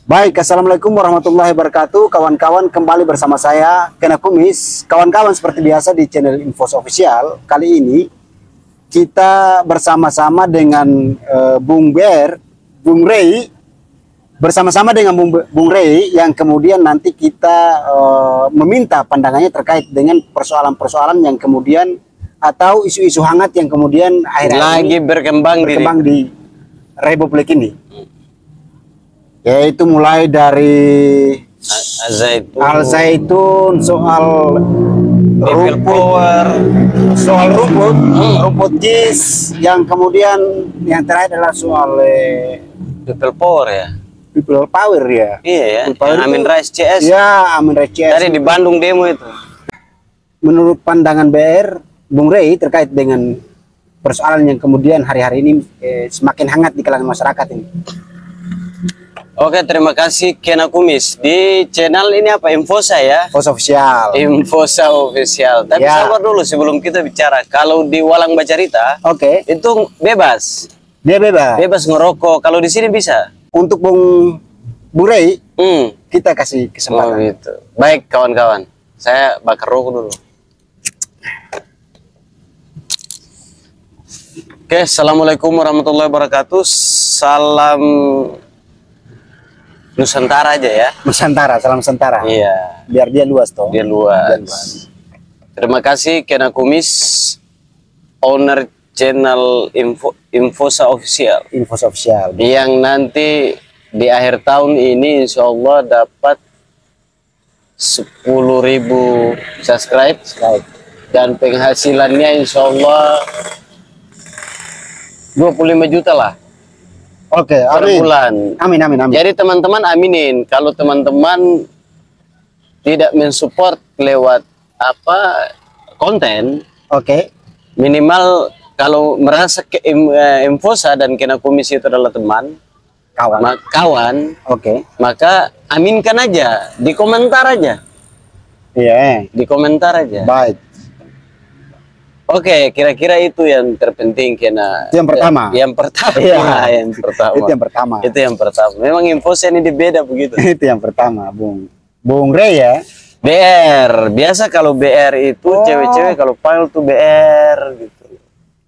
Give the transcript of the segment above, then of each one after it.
Baik, Assalamualaikum warahmatullahi wabarakatuh. Kawan-kawan, kembali bersama saya, Kena Kumis. Kawan-kawan, seperti biasa di channel Infos Official. Kali ini kita bersama-sama dengan Bung Rey, bersama-sama dengan Bung Rey, yang kemudian nanti kita meminta pandangannya terkait dengan persoalan-persoalan yang kemudian atau isu-isu hangat yang kemudian akhir-akhir lagi berkembang di Republik ini. Yaitu mulai dari Al-Zaitun, soal rumput JIS, yang kemudian yang terakhir adalah soal people power ya. People power ya. Iya ya. Amin Rais CS. Ya, Amin Rais CS. Tadi di Bandung demo itu. Menurut pandangan BR, Bung Rey terkait dengan persoalan yang kemudian hari-hari ini semakin hangat di kalangan masyarakat ini. Oke, terima kasih Kena Kumis. Di channel ini apa? Infosa ya? Infos Official. Infosa Official. Tapi Ya. sabar dulu sebelum kita bicara. Kalau di Walang Bacarita, itu bebas. Dia bebas. Bebas ngerokok. Kalau di sini bisa. Untuk Bung Rey, kita kasih kesempatan. Oh gitu. Baik kawan-kawan. Saya bakar rokok dulu. Oke, Assalamualaikum warahmatullahi wabarakatuh. Salam Nusantara aja ya. Nusantara, salam Nusantara. Iya. Biar dia luas toh. Dia luas. Terima kasih Kena Kumis, owner channel Infosa Official. Infos Official. Yang nanti di akhir tahun ini insya Allah dapat 10.000 subscribe. Dan penghasilannya insya Allah 25 juta lah. Oke, per amin. bulan. Amin. Jadi teman-teman aminin. Kalau teman-teman tidak mensupport lewat konten, minimal kalau merasa Infosa dan Kena Kumis itu adalah teman, kawan, maka aminkan aja, di komentar aja. Iya. Di komentar aja. Baik. Oke, kira-kira itu yang terpenting Kena. Itu yang pertama. Yang pertama. Iya. Itu yang pertama. Memang Infosa ini beda begitu. Itu yang pertama, Bung Rey ya. BR. Biasa kalau BR itu cewek-cewek, kalau file tuh BR gitu.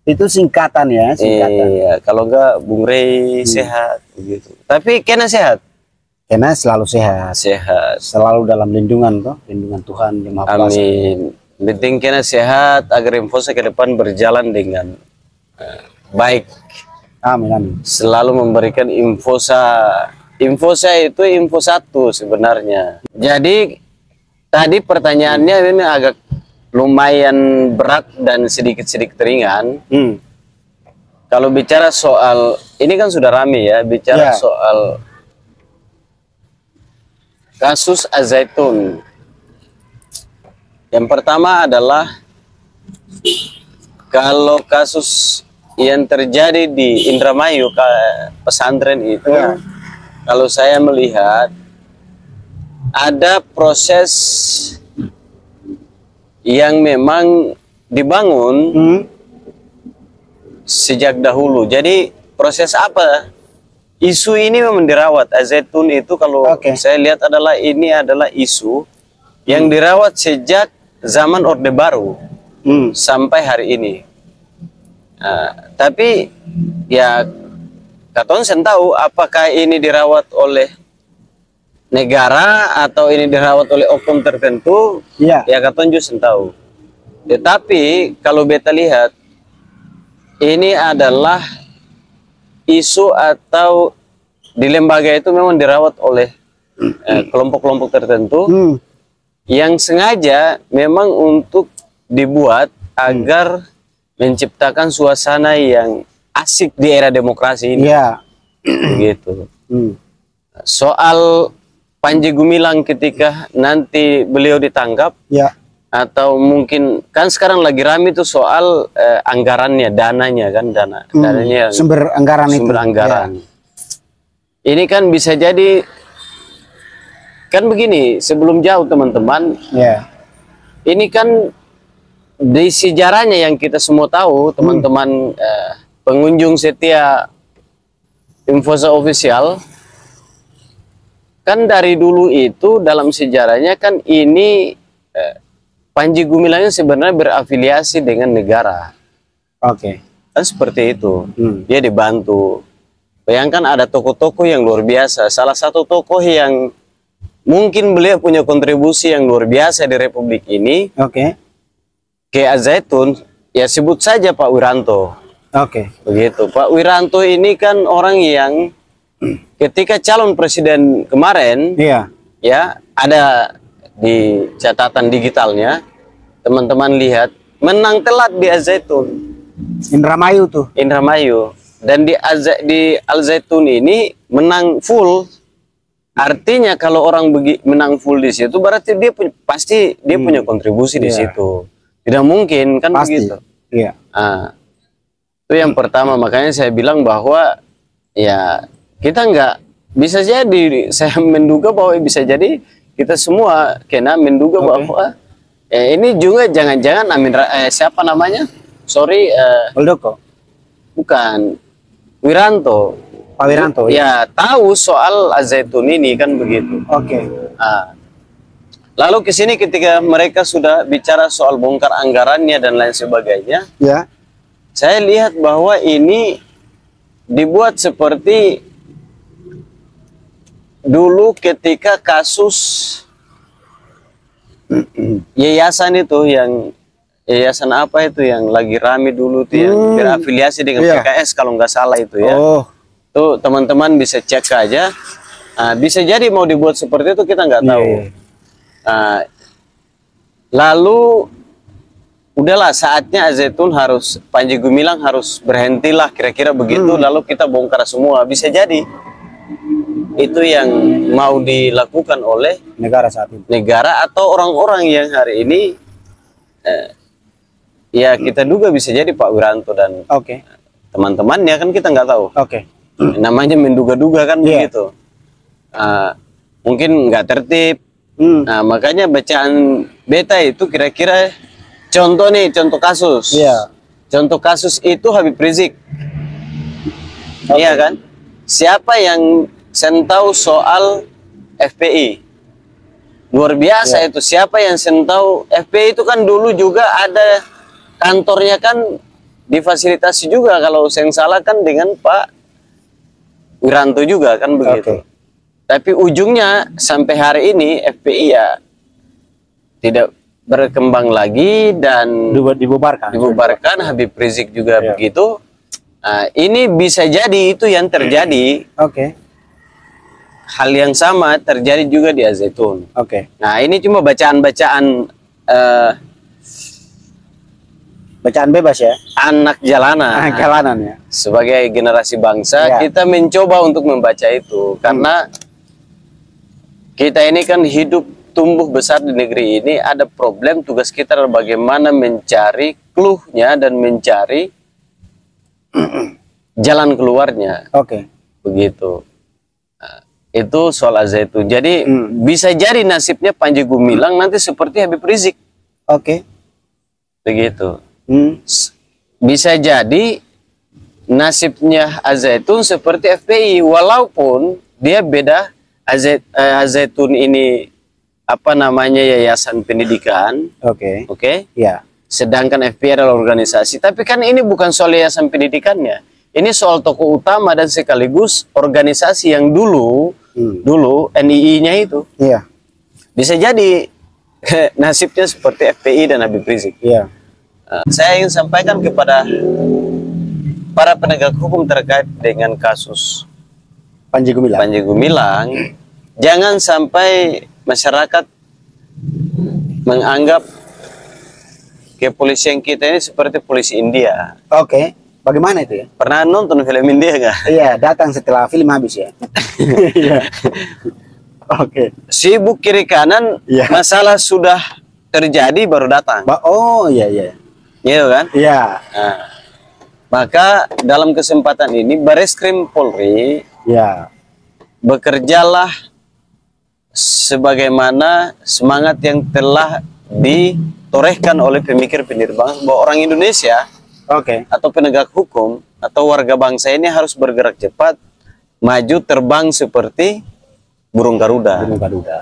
Itu singkatan ya, Iya, kalau enggak Bung Rey sehat gitu. Tapi Kena sehat. Kena selalu sehat. Selalu dalam lindungan Tuhan Yang Maha Kuasa. Amin. Penting Kena sehat agar Infosa ke depan berjalan dengan baik. Amin. Selalu memberikan Infosa itu info satu sebenarnya. Jadi tadi pertanyaannya ini agak lumayan berat dan sedikit ringan. Kalau bicara soal ini kan sudah rame ya, bicara soal kasus Al-Zaitun. Yang pertama adalah kalau kasus yang terjadi di Indramayu pesantren itu, kalau saya melihat ada proses yang memang dibangun sejak dahulu. Jadi proses apa? Isu ini memang dirawat. Al-Zaitun itu kalau saya lihat ini adalah isu yang dirawat sejak zaman Orde Baru sampai hari ini. Tapi ya katon sen tahu apakah ini dirawat oleh negara atau ini dirawat oleh oknum tertentu. Ya katon juga sen tahu. Tetapi kalau beta lihat ini adalah isu atau di lembaga itu memang dirawat oleh kelompok-kelompok tertentu yang sengaja memang untuk dibuat agar menciptakan suasana yang asik di era demokrasi ini. Gitu. Soal Panji Gumilang ketika nanti beliau ditangkap, atau mungkin kan sekarang lagi rame itu soal anggarannya, dananya kan, dananya sumber anggaran itu. Ini kan bisa jadi kan begini, sebelum jauh teman-teman, ini kan di sejarahnya yang kita semua tahu, teman-teman pengunjung. pengunjung setia Infosa Official, kan dari dulu itu dalam sejarahnya kan ini Panji Gumilang sebenarnya berafiliasi dengan negara. Oke. Kan seperti itu. Dia dibantu. Bayangkan ada tokoh-tokoh yang luar biasa. Salah satu tokoh yang mungkin beliau punya kontribusi yang luar biasa di Republik ini. Oke. Ke Al-Zaitun, ya sebut saja Pak Wiranto. Oke. Begitu. Pak Wiranto ini kan orang yang ketika calon presiden kemarin, Iya. ya ada di catatan digitalnya, teman-teman lihat, menang telat di Al-Zaitun. Indramayu tuh. Indramayu. Dan di Al-Zaitun ini menang full. Artinya kalau orang menang full di situ, berarti dia pasti dia punya kontribusi di situ. Tidak mungkin kan Pasti. begitu. Iya. Nah, itu yang pertama. Makanya saya bilang bahwa ya kita nggak bisa jadi. Saya menduga bahwa bisa jadi kita semua kena menduga bahwa ini juga jangan-jangan siapa namanya? Sorry, Muldoko. bukan Wiranto. Pak Wiranto. Ya tahu soal Al-Zaitun ini kan begitu. Oke. Nah, lalu ke sini ketika mereka sudah bicara soal bongkar anggarannya dan lain sebagainya, Ya. saya lihat bahwa ini dibuat seperti dulu ketika kasus yayasan itu yang yayasan apa itu yang lagi rame dulu tuh yang berafiliasi dengan PKS kalau nggak salah itu ya. Tuh teman-teman bisa cek aja. Bisa jadi mau dibuat seperti itu kita nggak tahu. Lalu udahlah saatnya Al-Zaitun harus Panji Gumilang harus berhentilah kira-kira begitu. Lalu kita bongkar semua. Bisa jadi itu yang mau dilakukan oleh Negara saat ini. negara atau orang-orang yang hari ini ya kita duga bisa jadi Pak Wiranto dan teman-temannya kan kita nggak tahu. Namanya menduga-duga kan begitu. Mungkin nggak tertib. Nah, makanya bacaan beta itu kira-kira contoh nih, contoh kasus. Contoh kasus itu Habib Rizik. Iya kan? Siapa yang tahu soal FPI? Luar biasa itu. Siapa yang tahu FPI itu kan dulu juga ada kantornya kan difasilitasi juga kalau saya salah kan dengan Pak Wiranto juga kan begitu. Tapi ujungnya sampai hari ini FPI ya tidak berkembang lagi dan dibubarkan. Habib Rizik juga begitu. Nah, ini bisa jadi itu yang terjadi. Hal yang sama terjadi juga di Al-Zaitun. Nah, ini cuma bacaan-bacaan bacaan bebas ya, anak jalanan ya. Sebagai generasi bangsa kita mencoba untuk membaca itu karena kita ini kan hidup tumbuh besar di negeri ini, ada problem. Tugas kita adalah bagaimana mencari clue-nya dan mencari jalan keluarnya. Begitu. Nah, itu soal Al-Zaitun. Jadi bisa jadi nasibnya Panji Gumilang nanti seperti Habib Rizik. Begitu. Bisa jadi nasibnya Al-Zaitun seperti FPI, walaupun dia beda. Al-Zaitun ini apa namanya yayasan pendidikan, sedangkan FPI adalah organisasi. Tapi kan ini bukan soal yayasan pendidikannya, ini soal tokoh utama dan sekaligus organisasi yang dulu NII-nya itu. Bisa jadi nasibnya seperti FPI dan Habib Rizik. Saya ingin sampaikan kepada para penegak hukum terkait dengan kasus Panji Gumilang, jangan sampai masyarakat menganggap kepolisian kita ini seperti polisi India. Bagaimana itu ya? Pernah nonton film India nggak? Iya, datang setelah film habis ya. Sibuk kiri kanan, masalah sudah terjadi baru datang. Gitu kan? Nah, maka dalam kesempatan ini Bareskrim Polri bekerjalah sebagaimana semangat yang telah ditorehkan oleh pemikir-pemikir bangsa bahwa orang Indonesia atau penegak hukum atau warga bangsa ini harus bergerak cepat, maju terbang seperti burung garuda. Burung garuda.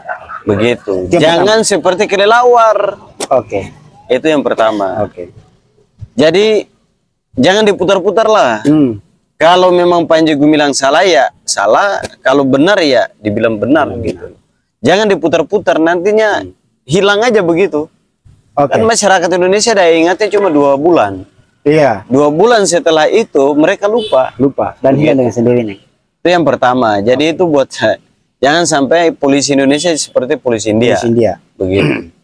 Begitu. Yang Jangan seperti kelelawar. Oke. Itu yang pertama. Oke. Jadi jangan diputar-putar lah. Kalau memang Panji Gumilang salah ya salah, kalau benar ya dibilang benar gitu. Jangan diputar-putar, nantinya hilang aja begitu. Kan masyarakat Indonesia dah ingatnya cuma 2 bulan. Iya. 2 bulan setelah itu mereka lupa. Dan hilang dengan sendirinya. Itu yang pertama. Jadi itu buat jangan sampai polisi Indonesia seperti polisi India. Polisi India. Begitu.